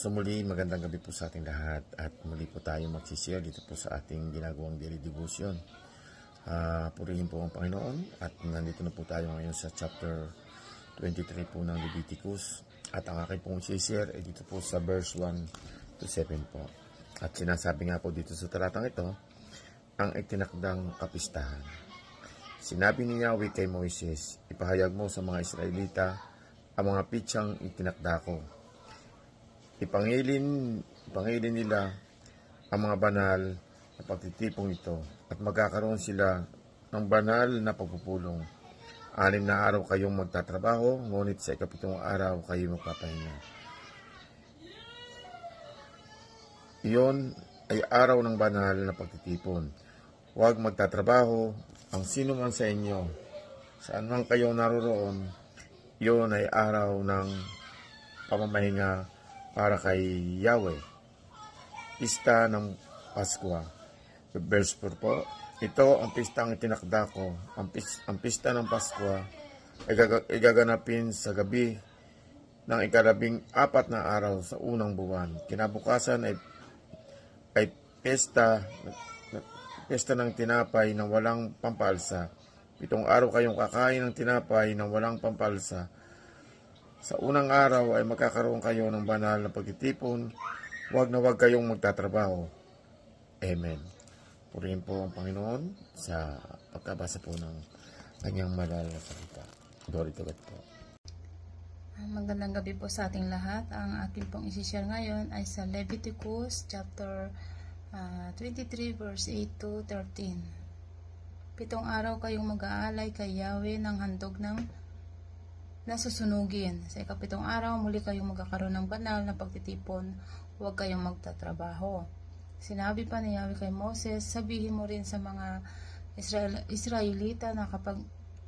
So muli, magandang gabi po sa ating lahat at muli po tayo magsishare dito po sa ating ginagawang daily devotion. Purihin po ang Panginoon at nandito na po tayo ngayon sa chapter 23 po ng Leviticus at ang aking pong share ay dito po sa verse 1 to 7 po. At sinasabi nga po dito sa talatang ito, ang itinakdang kapistahan. Sinabi ni Yahweh kay Moises, ipahayag mo sa mga Israelita ang mga pitsang itinakda ko. Ipangilin nila ang mga banal na pagtitipong ito at magkakaroon sila ng banal na pagpupulong. 6 na araw kayong magtatrabaho, ngunit sa 7 araw kayo magpapahinga. Iyon ay araw ng banal na pagtitipon. Huwag magtatrabaho ang sino man sa inyo. Saan man kayo naroroon, iyon ay araw ng pamamahinga para kay Yahweh. Pista ng Paskwa. Verse 4 po. Ito ang pistang itinakda ko. Ang pista ng Paskwa ay gaganapin sa gabi ng 14 na araw sa unang buwan. Kinabukasan ay pesta ng tinapay na walang pampalsa. 7 araw kayong kakain ng tinapay na walang pampalsa. Sa unang araw ay magkakaroon kayo ng banal na pagtitipon. Huwag na huwag kayong magtatrabaho. Amen. Purihin po ang Panginoon sa pagkabasa po ng kanyang malal na salita. Glory to God po. Magandang gabi po sa ating lahat. Ang aking pong isi-share ngayon ay sa Leviticus chapter 23 verse 8 to 13. 7 araw kayong mag-aalay kay Yahweh ng handog ng nasusunugin. Sa 7 araw, muli kayong magkakaroon ng banal na pagtitipon. Huwag kayong magtatrabaho. Sinabi pa ni Yahweh kay Moses, sabihin mo rin sa mga Israelita na kapag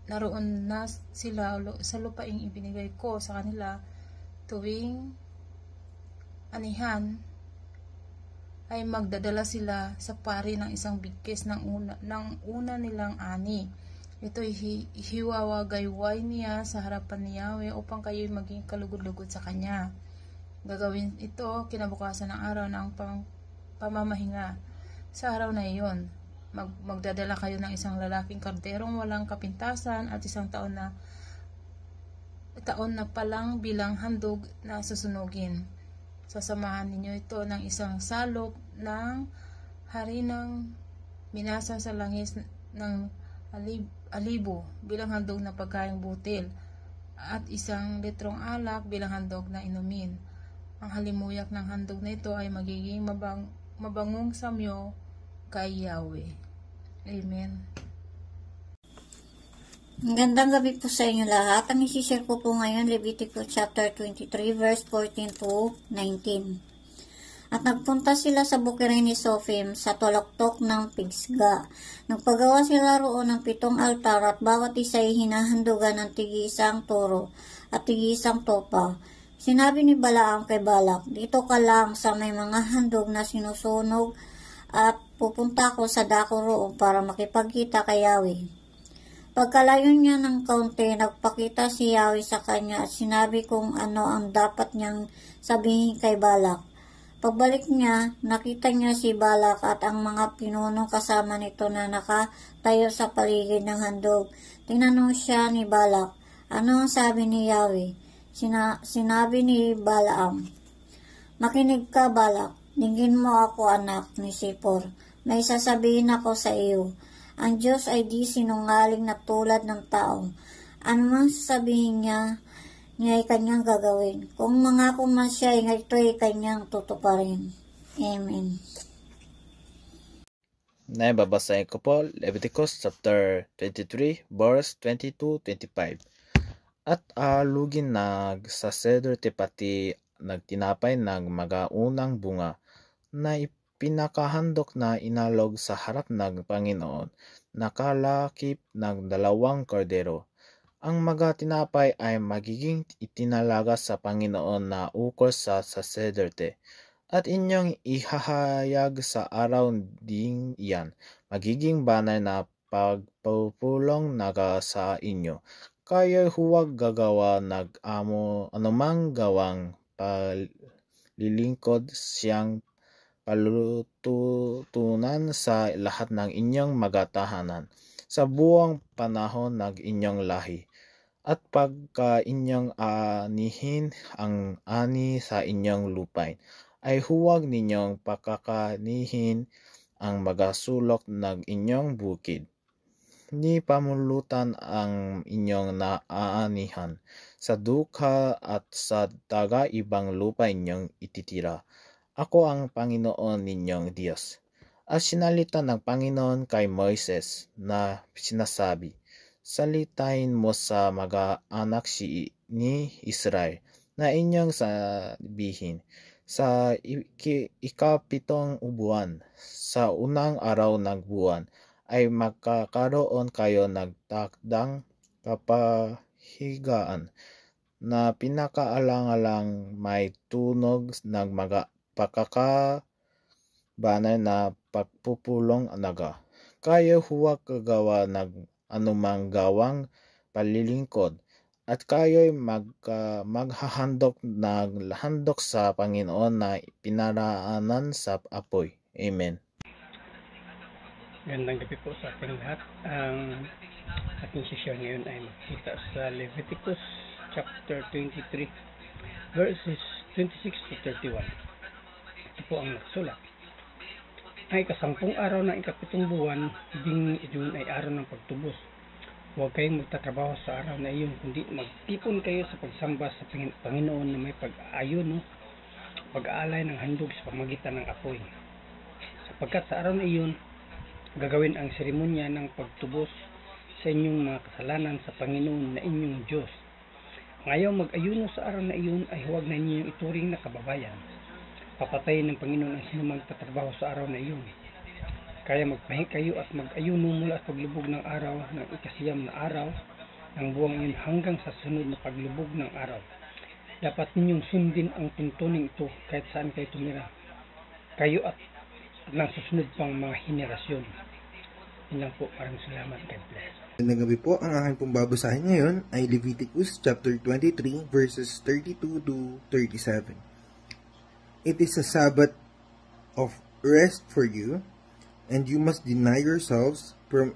naroon na sila sa lupaing ibinigay ko sa kanila tuwing anihan, ay magdadala sila sa pari ng isang bigkis ng una nilang ani. Ito'y hiwawagayway niya sa harapan ni Yahweh upang kayo'y maging kalugod-lugod sa Kanya. Gagawin ito kinabukasan ng araw ng pamamahinga. Sa araw na iyon, magdadala kayo ng isang lalaking karderong walang kapintasan at isang taon na palang bilang handog na susunugin. Sasamahan ninyo ito ng isang salop ng harinang minasa sa langis ng alibo bilang handog na pagkaing butil at 1 litrong alak bilang handog na inumin. Ang halimuyak ng handog na ito ay magiging mabangong samyo kay Yahweh. Amen. Magandang gabi po sa inyo lahat. Ang isi-share ko po ngayon, Leviticus chapter 23 verse 14 to 19. At nagpunta sila sa bukirin ni Sophim sa tuloktok ng Pisga. Nagpagawa sila roon ng 7 altar at bawat isa ay hinahandugan ng tig-isang toro at tig-isang topa. Sinabi ni Balaam kay Balak, dito ka lang sa may mga handog na sinusunog at pupunta ko sa dako roon para makipagkita kay Yahweh. Pagkalayo niya ng kaunti, nagpakita si Yahweh sa kanya at sinabi kung ano ang dapat niyang sabihin kay Balak. Pagbalik niya, nakita niya si Balak at ang mga pinunong kasama nito na nakatayo sa paligid ng handog. Tinanong siya ni Balak, ano ang sabi ni Yahweh? Sinabi ni Balaam, makinig ka Balak, dinggin mo ako anak ni Sipor. May sasabihin ako sa iyo. Ang Diyos ay di sinungaling na tulad ng tao. Ano mang sasabihin niya ay kanyang gagawin. Kung mangako man siya, ito ay kanyang tutuparin. Amen. Babasahin ko po Leviticus chapter 23 verse 22-25. At alugin nagsasedote pati nagtinapay ng magaunang bunga na ipinakahandok na inalog sa harap ng Panginoon, nakalakip ng 2 kordero. Ang mga tinapay ay magiging itinalaga sa Panginoon na ukol sa sasedote, at inyong ihahayag sa araw ding iyan. Magiging banal na pagpupulong naga sa inyo. Kayo'y huwag gagawa anumang gawang lilingkod siyang palututunan sa lahat ng inyong mga tahanan sa buong panahon ng inyong lahi. At pagka inyong anihin ang ani sa inyong lupain, ay huwag ninyong pakakanihin ang mga sulok ng inyong bukid. Ni pamulutan ang inyong naaanihan sa dukha at sa taga-ibang lupa inyong ititira. Ako ang Panginoon ninyong Diyos. At sinalita ng Panginoon kay Moises na sinasabi, salitain mo sa mga anak ni Israel na inyong sabihin, sa ikapitong buwan, sa unang araw ng buwan, ay magkakaroon kayo ng takdang kapahigaan na pinakaalang-alang may tunog ng mga pakakabanay na pagpupulong naga. Kayo huwag kagawa ng anumang gawang palilingkod, at kayo'y maghahandog ng handog sa Panginoon na pinaraanan sa apoy. Amen. Gandang gabi po sa ating lahat. Ang ating session ngayon ay makikita sa Leviticus chapter 23 verses 26 to 31. Ito po ang nagsulat. Ay kasampung araw ng ikapitong buwan, ding iyon ay araw ng pagtubos. Huwag kayong magtatrabaho sa araw na iyon, kundi magtipon kayo sa pagsamba sa Panginoon na may pag-ayuno, pag-aalay ng handog sa pamagitan ng apoy. Sapagkat sa araw na iyon, gagawin ang seremonya ng pagtubos sa inyong mga kasalanan sa Panginoon na inyong Diyos. Ngayon mag-ayuno sa araw na iyon ay huwag na ninyong ituring na kababayan. Papatayin ng Panginoon ang sino magtatrabaho sa araw na iyon. Kaya magpahinga kayo at mag-ayuno mula sa paglubog ng araw ng ikasiyam na araw ng buwang iyon hanggang sa sunod na paglubog ng araw. Dapat ninyong sundin ang tuntunin ito kahit saan kayo tumira. Kayo at ng susunod pang mga henerasyon. Yun lang po. Maraming salamat. God bless. Magandang gabi po. Ang aking pong babasahin ngayon ay Leviticus chapter 23 verses 32 to 37. It is a Sabbath of rest for you, and you must deny yourselves from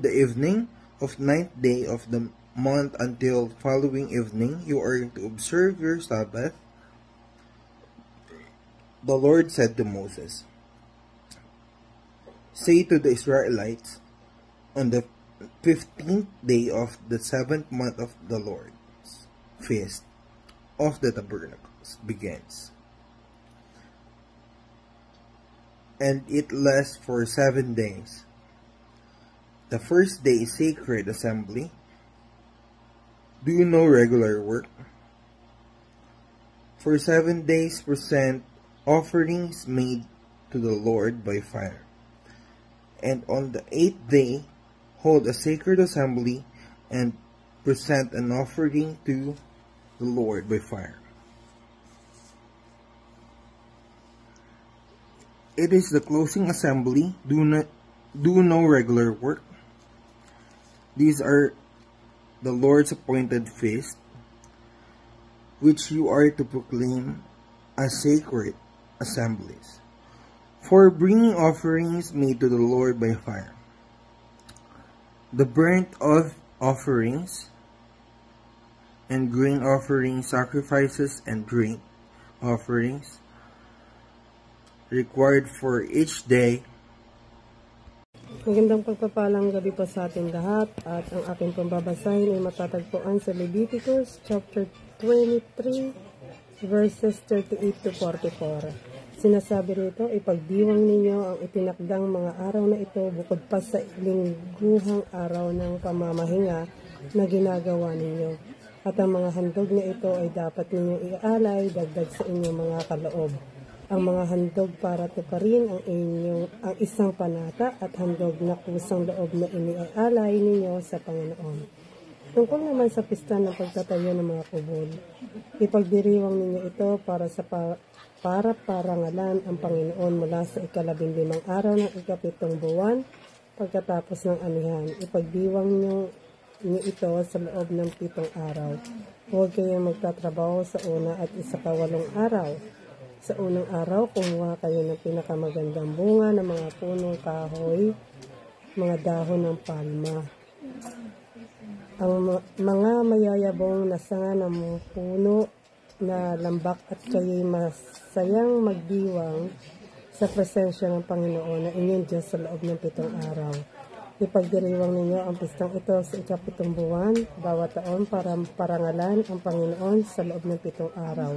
the evening of 9th day of the month until following evening. You are to observe your Sabbath. The Lord said to Moses, say to the Israelites, on the 15th day of the 7th month of the Lord's feast of the tabernacles begins, and it lasts for 7 days. The first day is sacred assembly. Do no regular work. For 7 days present offerings made to the Lord by fire. And on the 8th day, hold a sacred assembly and present an offering to the Lord by fire. It is the closing assembly. Do no regular work. These are the Lord's appointed feast, which you are to proclaim as sacred assemblies, for bringing offerings made to the Lord by fire. The burnt offerings and grain offerings, sacrifices and drink offerings required for each day. Magandang pagpapalang gabi po sa ating lahat, at ang aking pambabasahin ay matatagpuan sa Leviticus chapter 23 verses 38 to 44. Sinasabi rito, ipagdiwang ninyo ang itinakdang mga araw na ito bukod pa sa lingguhang araw ng pamamahinga na ginagawa ninyo. At ang mga handog na ito ay dapat ninyong iaalay dagdag sa inyong mga kaloob. Ang mga handog para tuparin ang isang panata at handog na kusang loob na iniaalay ninyo sa Panginoon. Tungkol naman sa pista ng pagtatayo ng mga kubol, ipagdiriwang ninyo ito para parangalan ang Panginoon mula sa 15 araw ng 7 buwan pagkatapos ng anihan. Ipagdiwang niyo ito sa loob ng 7 araw. Huwag kayong magtatrabaho sa una at ikawalong araw. Sa unang araw, kumuha kayo ng pinakamagandang bunga ng mga punong kahoy, mga dahon ng palma. Ang mga mayayabong na sanga ng puno na lambak at kayo'y masayang magdiwang sa presensya ng Panginoon na inyong Diyos sa loob ng 7 araw. Ipagdiriwang ninyo ang pistang ito sa ika-7 buwan, bawat taon para parangalan ang Panginoon sa loob ng 7 araw.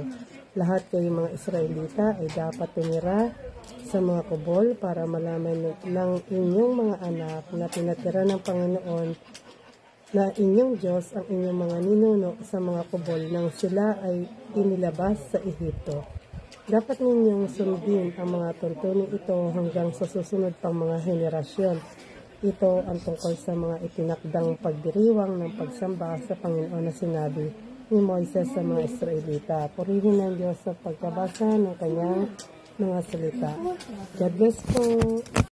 Lahat kayong mga Israelita ay dapat tumira sa mga kubol para malaman ng inyong mga anak na pinatira ng Panginoon na inyong Diyos ang inyong mga ninuno sa mga kubol nang sila ay inilabas sa Ehipto. Dapat ninyong sundin ang mga tuntunin ito hanggang sa susunod pang mga henerasyon. Ito ang tungkol sa mga itinakdang pagdiriwang ng pagsamba sa Panginoon na sinabi ni Moises sa mga Israelita. Purihin ng Diyos sa pagkabasa ng kanyang mga salita. God bless po.